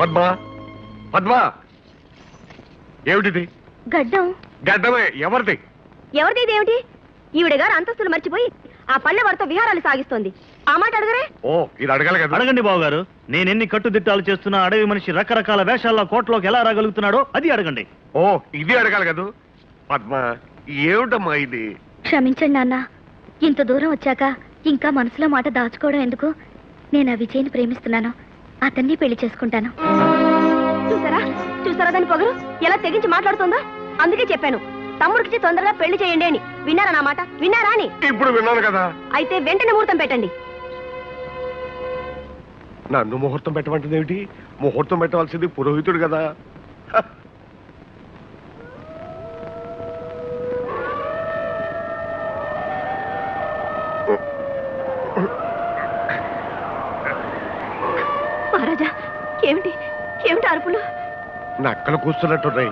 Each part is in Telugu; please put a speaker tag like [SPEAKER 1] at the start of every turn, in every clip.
[SPEAKER 1] పద్మా పద్మా ఏమిటిది?
[SPEAKER 2] గడ్డం.
[SPEAKER 1] గడ్డమే. ఎవరిది?
[SPEAKER 2] ఎవరిది ఇదేమిటి? ఈవిడ గారు అంతస్తులు మర్చిపోయి ఆ పల్లె వారితో విహారాలు సాగిస్తోంది. ఆ మాట అడగరే?
[SPEAKER 1] ఓ, ఇది అడగాలి కదా.
[SPEAKER 3] అడగండి బావగారు. నేనెన్ని కట్టుదిట్టాలు చేస్తున్నా అడవి మనిషి రకరకాల వేషాల్లో కోటలోకి ఎలా రాగలుగుతున్నాడో అది అడగండి.
[SPEAKER 1] ఓ, ఇది అడగాలి కదా. పద్మా, ఏమిటమ్మా ఇది?
[SPEAKER 2] క్షమించండి నాన్న, ఇంత దూరం వచ్చాక ఇంకా మనసులో మాట దాచుకోవడం ఎందుకు? నేను ఆ విజయ్ని ప్రేమిస్తున్నాను, అతన్ని పెళ్లి చేసుకుంటాను. చూసారా చూసారా దాని పొగరు ఎలా తెగించి మాట్లాడుతుందో? అందుకే చెప్పాను తమ్ముడికి తొందరగా పెళ్లి చేయండి అని. విన్నారా నా మాట? విన్నారా అని?
[SPEAKER 1] ఇప్పుడు విన్నాను కదా.
[SPEAKER 2] అయితే వెంటనే ముహూర్తం పెట్టండి.
[SPEAKER 1] నన్ను ముహూర్తం పెట్టమంటుంది ఏమిటి? ముహూర్తం పెట్టవలసింది పురోహితుడు కదా.
[SPEAKER 2] మహారాజా, ఏమిటి ఏమిటి అరుపులు?
[SPEAKER 1] నక్కలు కూస్తున్నట్టున్నాయి.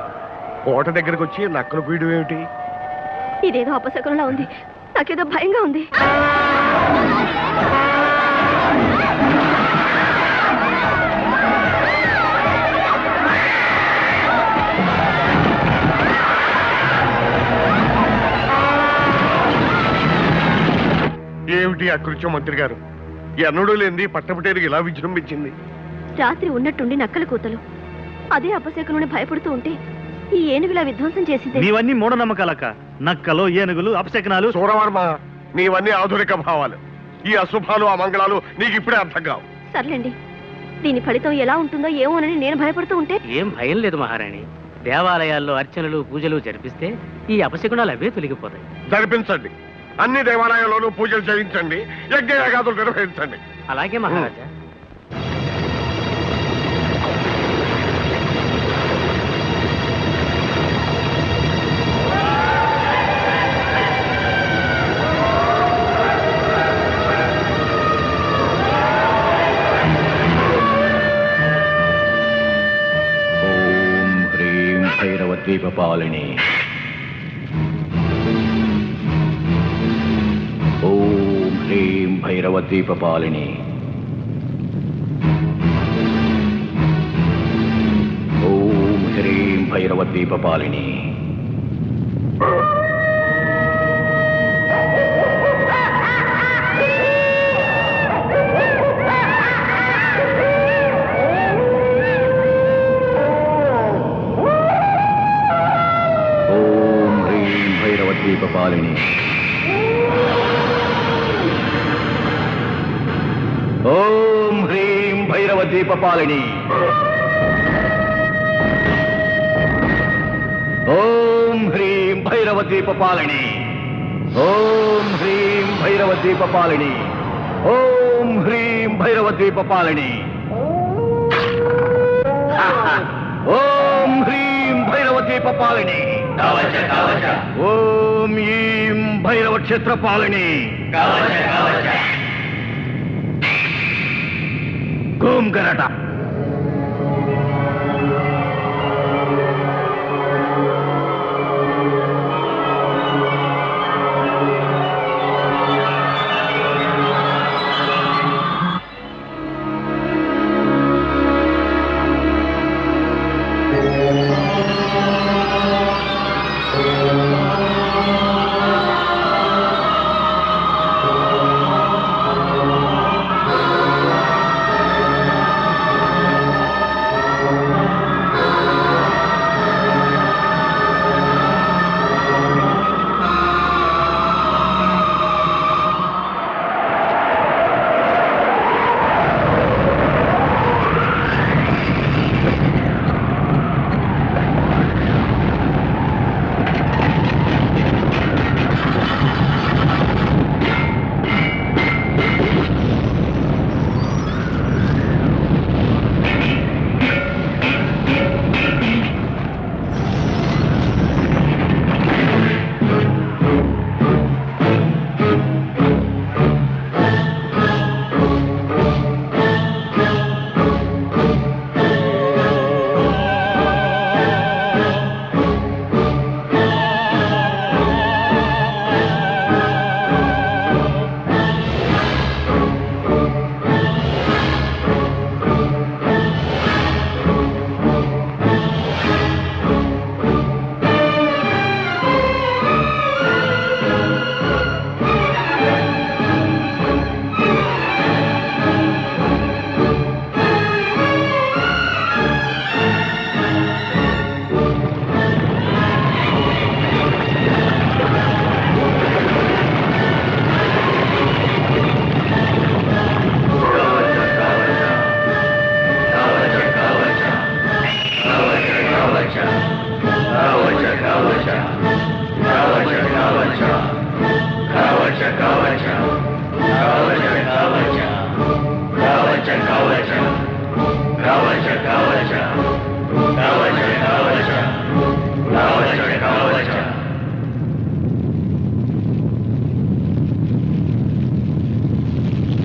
[SPEAKER 1] కోట దగ్గరకు వచ్చి నక్కలు పీయడం ఏమిటి?
[SPEAKER 2] ఇదేదో అపశకునంలా ఉంది. నాకేదో భయంగా ఉంది.
[SPEAKER 1] ఏమిటి అకృత్యం మంత్రి గారు? ఎన్నడూ లేనిది పట్టపటేరికి ఇలా విజృంభించింది.
[SPEAKER 2] రాత్రి ఉన్నట్టుండి నక్కల కూతలు అదే అపశకునుని భయపడుతూ ఉంటే ఈ ఏనుగులా విధ్వంసం చేసింది.
[SPEAKER 3] నీవన్నీ మూఢనమ్మకాలక్క. నక్కలు, ఏనుగులు, అపశకనాలు.
[SPEAKER 1] సూరవర్మ, నీవన్నీ ఆధునిక భావాలు. ఈ అశుభాలు అమంగళాలు నీకు ఇప్పుడే అర్థం కావు.
[SPEAKER 2] సర్లేండి, దీని ఫలితం ఎలా ఉంటుందో ఏమోనని నేను భయపడుతూ ఉంటే.
[SPEAKER 4] ఏం భయం లేదు మహారాణి. దేవాలయాల్లో అర్చనలు పూజలు జరిపిస్తే ఈ అపశకునాలు అవే తొలగిపోతాయి.
[SPEAKER 1] జరిపించండి. అన్ని దేవాలయాల్లోనూ పూజలు చేయించండి, యజ్ఞయాగాదులు నిర్వహించండి.
[SPEAKER 4] అలాగే మహారాజా.
[SPEAKER 5] భైరవద్వీపపాలిని. ఓం హ్రీం భైరవద్వీపపాలిని. ఓం హ్రీం భైరవద్వీపపాలిని. భైరవద్వీపపాలిని. ఓం హ్రీం భైరవద్వీపపాలిని. ఓం హ్రీం భైరవద్వీపపాలిని. ఓం హ్రీం భైరవద్వీపపాలిని. ఓం హ్రీం భైరవద్వీపపాలిని. ఓం హ్రీం భైరవద్వీపపాలిని. ఓం ఈం భైరవ క్షేత్రపాలిని. ఓం గరట.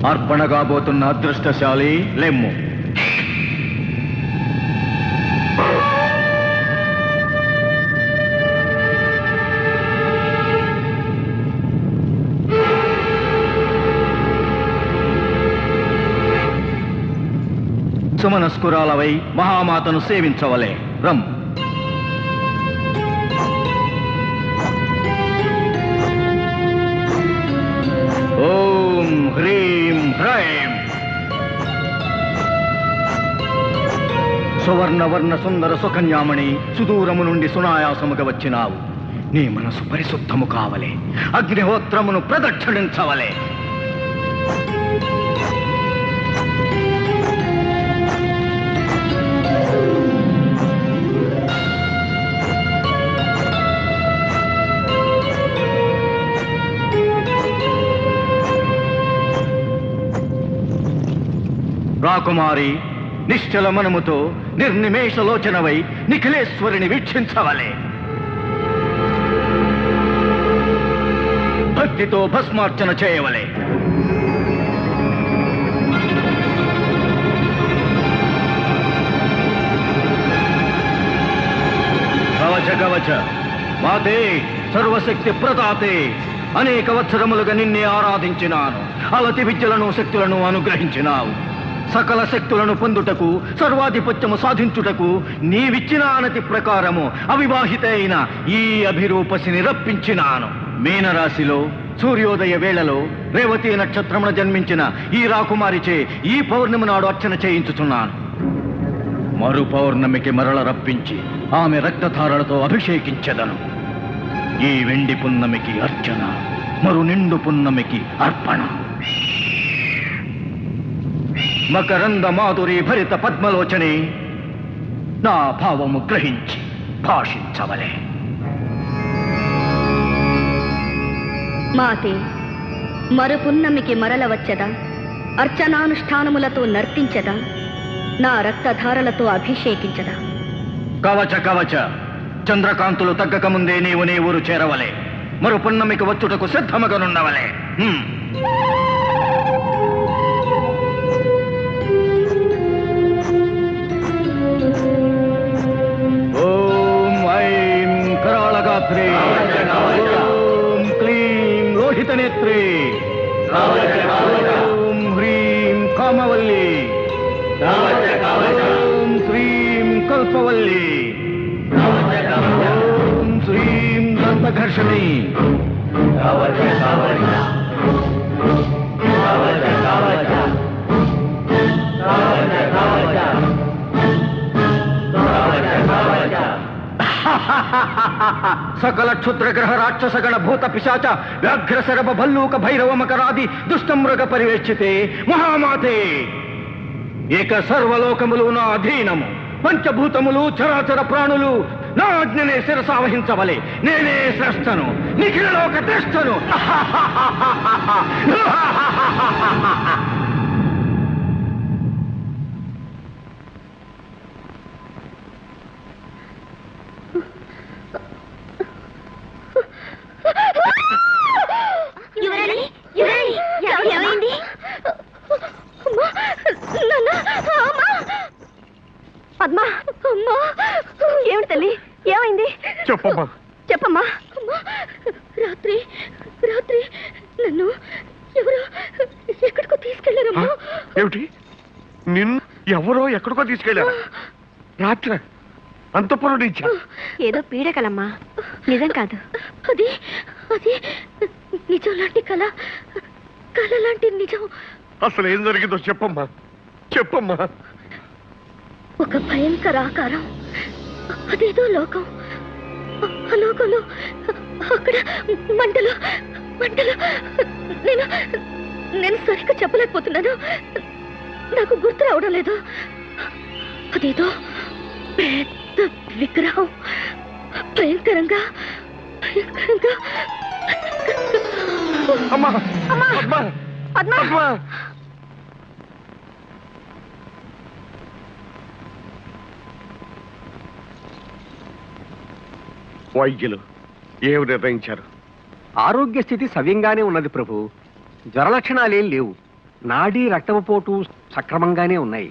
[SPEAKER 5] అర్పణ కాబోతున్న అదృష్టశాలి లెమ్ము. సుమనస్కురాలవై మహామాతను సేవించవలే. రమ్. ఓం హ్రీం హ్రైం. సువర్ణవర్ణ సుందర సుకన్యామణి, సుదూరము నుండి సునాయాసముగా వచ్చినావు. నీ మనసు పరిశుద్ధము కావలే. అగ్నిహోత్రమును ప్రదక్షిణించవలే. రాకుమారి, నిశ్చల మనముతో నిర్నిమేషలోచనవై నిఖిలేశ్వరిని వీక్షించవలే. భక్తితో భస్మార్చన చేయవలే. కవచ కవచ మాతే, సర్వశక్తి ప్రదాతే, అనేక వత్సరములుగా నిన్నే ఆరాధించినాను. అలతి విద్యలను శక్తులను అనుగ్రహించినావు. సకల శక్తులను పొందుటకు, సర్వాధిపత్యము సాధించుటకు నీవిచ్చిన ఆనతి ప్రకారము అవివాహిత అయిన ఈ అభిరూపసిని రప్పించినాను. మీనరాశిలో సూర్యోదయ వేళలో రేవతి నక్షత్రమున జన్మించిన ఈ రాకుమారిచే ఈ పౌర్ణమి నాడు అర్చన చేయించుచున్నాను. మరు పౌర్ణమికి మరల రప్పించి ఆమె రక్తధారలతో అభిషేకించెదను. ఈ వెండి పున్నమికి అర్చన, మరు నిండు పున్నమికి అర్పణ. మకరంద మాధురి భరిత పద్మలోచనే, నా భావము గ్రహించి భాషించవలే.
[SPEAKER 2] మాతే, మరుపున్నమికి మరల వచ్చదా, అర్చనానుష్ఠానములతో నర్తించదా, నా రక్తధారలతో అభిషేకించదా.
[SPEAKER 5] కవచ కవచ, చంద్రకాంతులు తగ్గక ముందే నీవు నీ ఊరు చేరవలే. మరు పున్నమికి వచ్చుటకు సిద్ధమగనుండవలే. ఓం ఐం కరాళగాత్రే, ఓం క్లీం లోహితనేత్రే, ఓం హ్రీం కామవల్లి, ఓం శ్రీం కల్పవల్లి, ఓం శ్రీం దంతఘర్షణి. సకల క్షుద్రగ్రహ రాక్షసగణ భూత పిశాచ వ్యాఘ్ర శరభ భల్లూక భైరవ మకరాది దుష్టమృగ పరివేక్షితే మహామాతే, ఏక సర్వలోకములు నా అధీనము. పంచభూతములు చరాచర ప్రాణులు నా ఆజ్ఞనే శిరసావహించవలే. నేనే శ్రేష్టను, నిఖిలలోక శ్రేష్టను.
[SPEAKER 2] ఏమైంది? పద్మా, ఏమిటి తల్లి, ఏమైంది?
[SPEAKER 1] చెప్పమ్మా.
[SPEAKER 2] చెప్పమ్మా. రాత్రి రాత్రి నన్ను ఎవరో ఎక్కడికో తీసుకెళ్లారమ్మా.
[SPEAKER 1] ఏమిటి? నిన్ను ఎవరో ఎక్కడికో తీసుకెళ్ళారా? రాత్రి అంతపురం నుంచా?
[SPEAKER 2] ఏదో పీడకలమ్మా, నిజం కాదు. అది అది నిజం లాంటి కళ, కళ లాంటి నిజం.
[SPEAKER 1] అసలు ఏం జరిగిందో చెప్పమ్మా, చెప్పమ్మా.
[SPEAKER 2] ఒక భయంకర ఆకారం, అదేదో లోకం. ఆ లోకంలో అక్కడ మంటలు మంటలు. నేను నేను సరిగ్గా చెప్పలేకపోతున్నాను. నాకు గుర్తు రావడం లేదు. అదేదో పెద్ద విగ్రహం, భయంకరంగా భయంకరంగా.
[SPEAKER 1] అమ్మా,
[SPEAKER 2] అమ్మా,
[SPEAKER 1] అమ్మా,
[SPEAKER 2] పద్మా.
[SPEAKER 1] అమ్మా. వైద్యులు ఏమి నిర్ణయించారు?
[SPEAKER 6] ఆరోగ్య స్థితి సవ్యంగానే ఉన్నది ప్రభు. జ్వర లక్షణాలేం లేవు. నాడీ రక్తపోటు సక్రమంగానే ఉన్నాయి.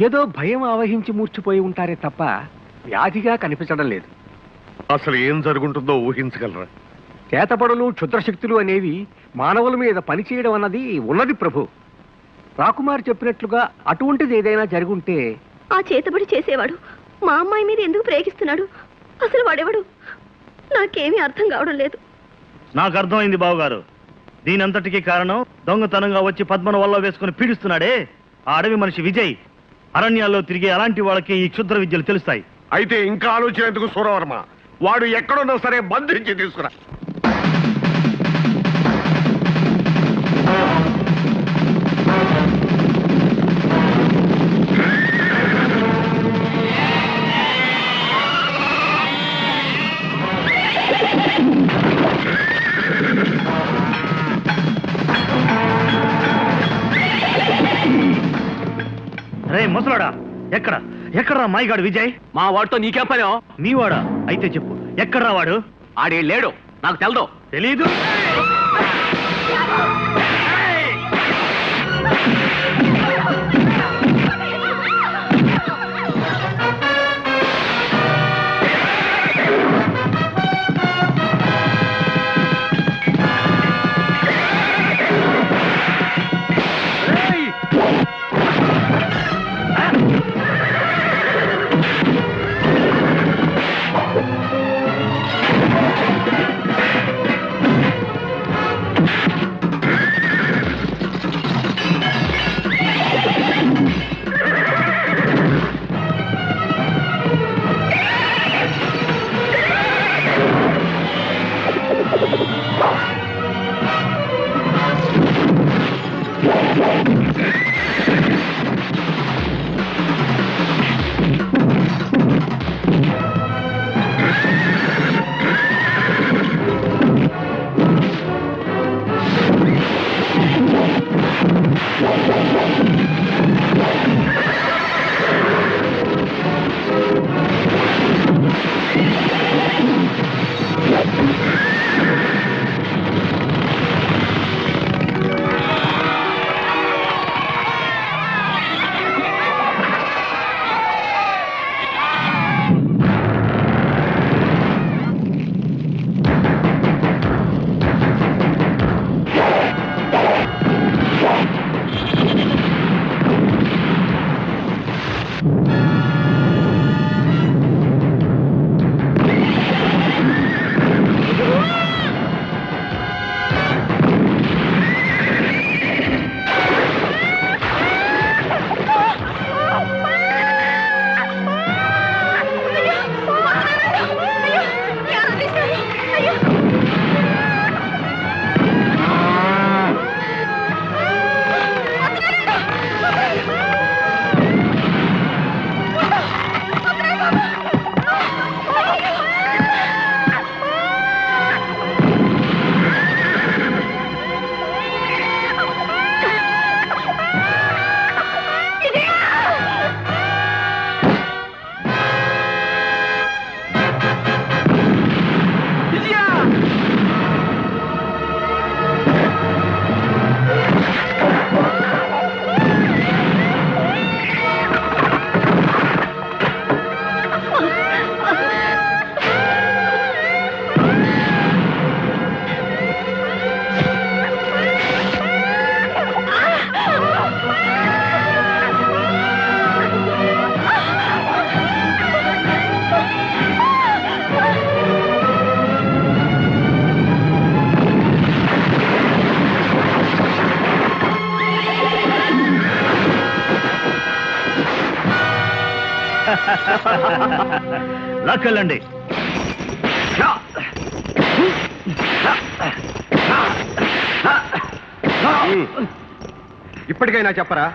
[SPEAKER 6] ఏదో భయం ఆవహించి మూర్చిపోయి ఉంటారే తప్ప వ్యాధిగా కనిపించడం లేదు.
[SPEAKER 1] అసలు ఏం జరుగుంటుందో ఊహించగలరా?
[SPEAKER 6] చేతపడులు క్షుద్రశక్తులు అనేవి మానవుల మీద పనిచేయడం అన్నది ఉన్నది ప్రభు. రాకుమారి చెప్పినట్లుగా అటువంటిది ఏదైనా జరుగుంటే
[SPEAKER 2] ఆ చేతబడి చేసేవాడు మా అమ్మాయి మీద ఎందుకు ప్రేగిస్తున్నాడు? అసలు వాడెవడు? నాకేమీ అర్థం కావడం లేదు.
[SPEAKER 3] నాకు అర్థమైంది బావగారు. దీనంతటికీ కారణం దొంగతనంగా వచ్చి పద్మను వల్ల వేసుకుని పీడిస్తున్నాడే ఆ అడవి మనిషి విజయ్. అరణ్యాల్లో తిరిగే అలాంటి వాళ్ళకి ఈ క్షుద్ర విద్యలు తెలుస్తాయి.
[SPEAKER 1] అయితే ఇంకా ఆలోచన ఎందుకు సూరవర్మ? వాడు ఎక్కడున్నా సరే బంధించి తీసుకురా.
[SPEAKER 3] రే ముసలాడా, ఎక్కడరా మాయగాడు విజయ్?
[SPEAKER 4] మా వాడితో నీకేం పని?
[SPEAKER 3] మీ వాడా? అయితే చెప్పు, ఎక్కడరా వాడు?
[SPEAKER 4] ఆడే లేడు, నాకు తెలదు.
[SPEAKER 3] తెలీదు? లాక్కెళ్ళండి.
[SPEAKER 6] ఇప్పటికైనా చెప్పరా,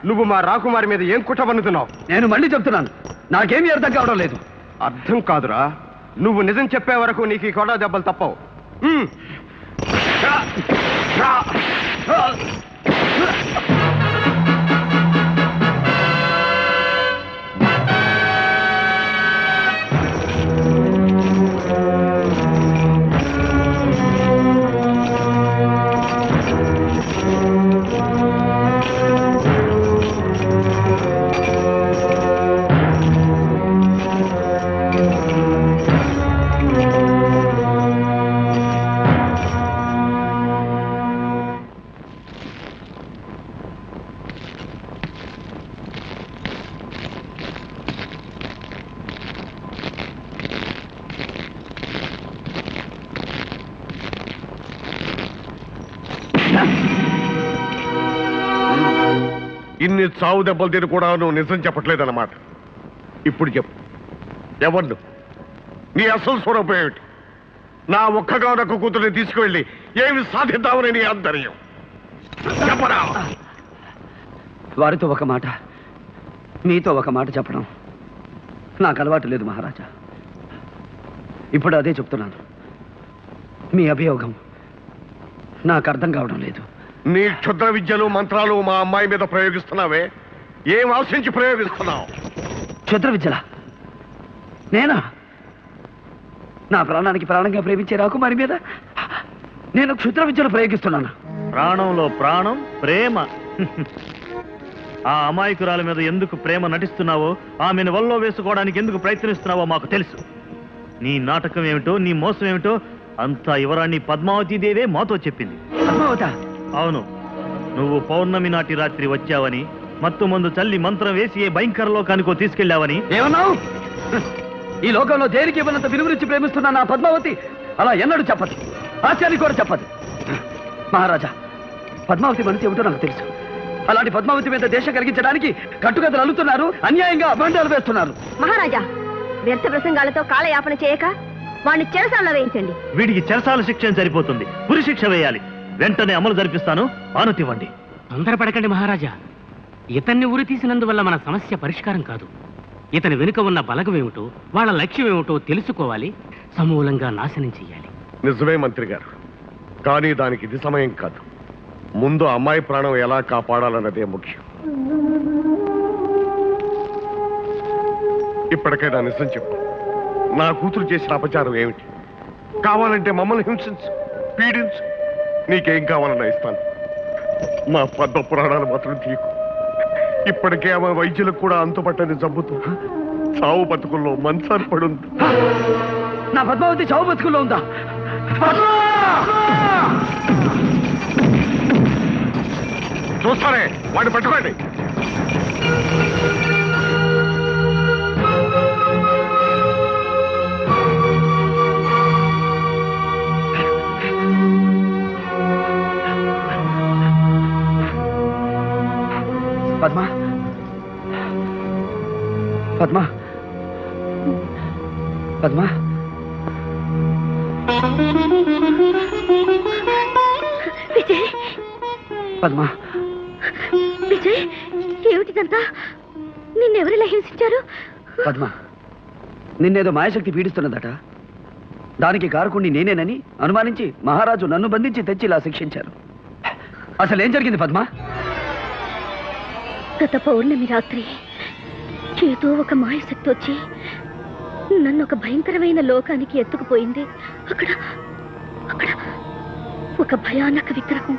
[SPEAKER 6] నువ్వు మా రాకుమారి మీద ఏం కుట్ర పన్నుతున్నావు? నేను మళ్ళీ చెప్తున్నాను, నాకేమీ అర్థం కావడం లేదు. అర్థం కాదురా, నువ్వు నిజం చెప్పే వరకు నీకు ఈ కొడ దెబ్బలు తప్పవు.
[SPEAKER 1] ఇన్ని చావు దెబ్బలు తిని కూడా నువ్వు నిజం చెప్పట్లేదన్నమాట. ఇప్పుడు చెప్పు, ఎవరు నువ్వు? నీ అసలు స్వరూపం ఏమిటి? నా ఒక్కగానొక్క కూతుర్ని తీసుకువెళ్ళి ఏమి సాధిద్దామని నీ ఆంతర్యం చెప్పరా?
[SPEAKER 7] వారితో ఒక మాట, మీతో ఒక మాట చెప్పడం నాకు అలవాటు లేదు మహారాజా. ఇప్పుడు అదే చెప్తున్నాను. మీ అభియోగం నాకు అర్థం కావడం లేదు.
[SPEAKER 1] నీ క్షుద్ర విద్యలు మంత్రాలు మా అమ్మాయి మీద ప్రయోగిస్తున్నావే, ఏం ఆశించి ప్రయోగిస్తున్నావు?
[SPEAKER 7] క్షుద్ర విద్యలా? నేనా? నా ప్రాణానికి ప్రాణంగా ప్రేమించే రాకుమారి మీద నేను క్షుద్ర విద్యలు ప్రయోగిస్తున్నాను?
[SPEAKER 3] ప్రాణంలో ప్రాణం ప్రేమ. ఆ అమాయకురాల మీద ఎందుకు ప్రేమ నటిస్తున్నావో, ఆమెను వల్లో వేసుకోవడానికి ఎందుకు ప్రయత్నిస్తున్నావో మాకు తెలుసు. నీ నాటకం ఏమిటో, నీ మోసం ఏమిటో అంతా యువరాణి పద్మావతి దేవే మాతో చెప్పింది.
[SPEAKER 7] పద్మావత?
[SPEAKER 3] అవును, నువ్వు పౌర్ణమి నాటి రాత్రి వచ్చావని, మత్తు మందు చల్లి మంత్రం వేసి ఏ భయంకర లోకానికో తీసుకెళ్లావని.
[SPEAKER 7] ఏమన్నావు? ఈ లోకంలో దేనికి ఇవ్వనంత విలువరించి ప్రేమిస్తున్నా నా పద్మావతి అలా ఎన్నడూ చెప్పదు, ఆశ్చర్యం కూడా చెప్పదు. మహారాజా, పద్మావతి మనసు ఏమిటో నాకు తెలుసు. అలాంటి పద్మావతి మీద దేశం కలిగించడానికి కట్టుకథలు అల్లుతున్నారు, అన్యాయంగా అభండాలు వేస్తున్నారు.
[SPEAKER 2] మహారాజా, వ్యర్థ ప్రసంగాలతో కాలయాపన చేయక వాడిని చెరసాలలో వేయించండి.
[SPEAKER 3] వీడికి చెరసాల శిక్ష సరిపోతుంది, ఉరి శిక్ష వేయాలి. వెంటనే అమలు జరిపిస్తాను, ఆనుతివ్వండి.
[SPEAKER 4] తొందరపడకండి మహారాజా. ఇతన్ని ఉరి తీసినందువల్ల మన సమస్య పరిష్కారం కాదు. ఇతని వెనుక ఉన్న బలగం ఏమిటో, వాళ్ళ లక్ష్యం ఏమిటో తెలుసుకోవాలి, సమూలంగా నాశనం చెయ్యాలి.
[SPEAKER 1] నిజమే మంత్రి గారు, కానీ దానికి ఇది సమయం కాదు. ముందు అమ్మాయి ప్రాణం ఎలా కాపాడాలన్నదే ముఖ్యం. ఇప్పటికైనా నిజం చెప్పు, నా కూతురు చేసిన అపచారం ఏమిటి? కావాలంటే మమ్మల్ని హింసించు, పీడించు, నీకేం కావాలన్నా ఇస్తాను. మా పద్మ పురాణాలు మాత్రం తీయకు. ఇప్పటికే ఆమె వైద్యులకు కూడా అంతుపట్టని జబ్బుతో చావు బతుకుల్లో మంచాన్ని పడుంది.
[SPEAKER 7] నా పద్మావతి చావు బతుకుల్లో ఉందా?
[SPEAKER 1] చూస్తారే, వాడిని పట్టుకోండి.
[SPEAKER 7] పద్మ, పద్మ, పద్మ.
[SPEAKER 2] విజయ్,
[SPEAKER 7] పద్మ,
[SPEAKER 2] విజయ్, ఏమిటిదంతా? నిన్నెవరిలా హింసించారు?
[SPEAKER 7] పద్మ, నిన్నేదో మాయశక్తి పీడిస్తున్నదట. దానికి కారకుణ్ణి నేనేనని అనుమానించి మహారాజు నన్ను బంధించి తెచ్చి ఇలా శిక్షించారు. అసలేం జరిగింది పద్మ?
[SPEAKER 2] గత పౌర్ణమి రాత్రి ఏదో ఒక మాయశక్తి వచ్చి నన్ను ఒక భయంకరమైన లోకానికి ఎత్తుకుపోయింది. అక్కడ అక్కడ ఒక భయానక విగ్రహం,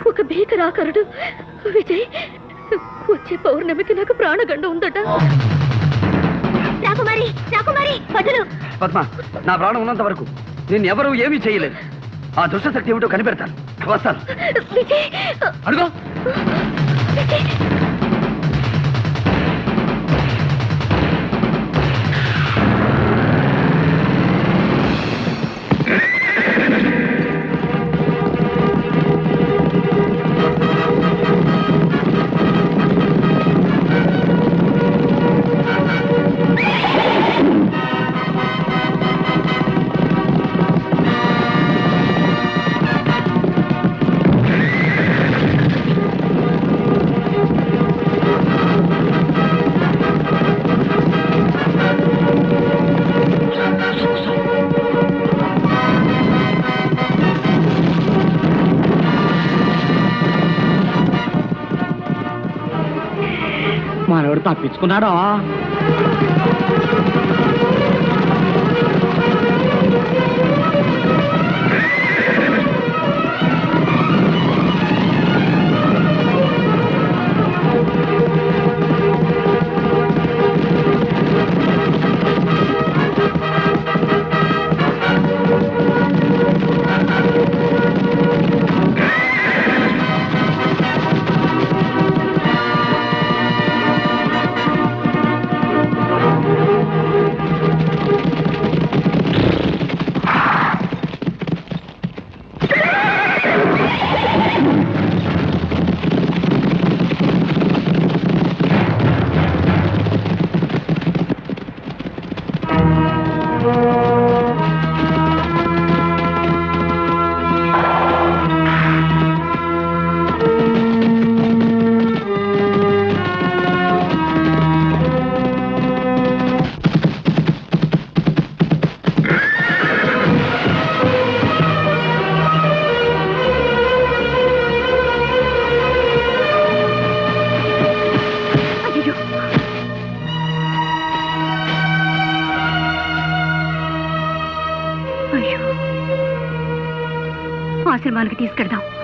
[SPEAKER 2] ఒక భీకరాకరుడు. విజయ్, వచ్చే పౌర్ణమికి నాకు ప్రాణగండం ఉందట. రాకుమారి, రాకుమారి, వదులు.
[SPEAKER 7] పద్మ, నా ప్రాణం ఉన్నంత వరకు నిన్నెవరూ ఏమీ చేయలేదు. ఆ దుష్టశక్తి ఏమిటో కనిపెడతాను. వస్తాను.
[SPEAKER 2] విజయ్,
[SPEAKER 7] అడుగో.
[SPEAKER 2] విజయ్,
[SPEAKER 4] మనోడు తప్పించుకున్నాడా?
[SPEAKER 2] వృద్ధాశ్రమానికి తీసుకెళ్దాం.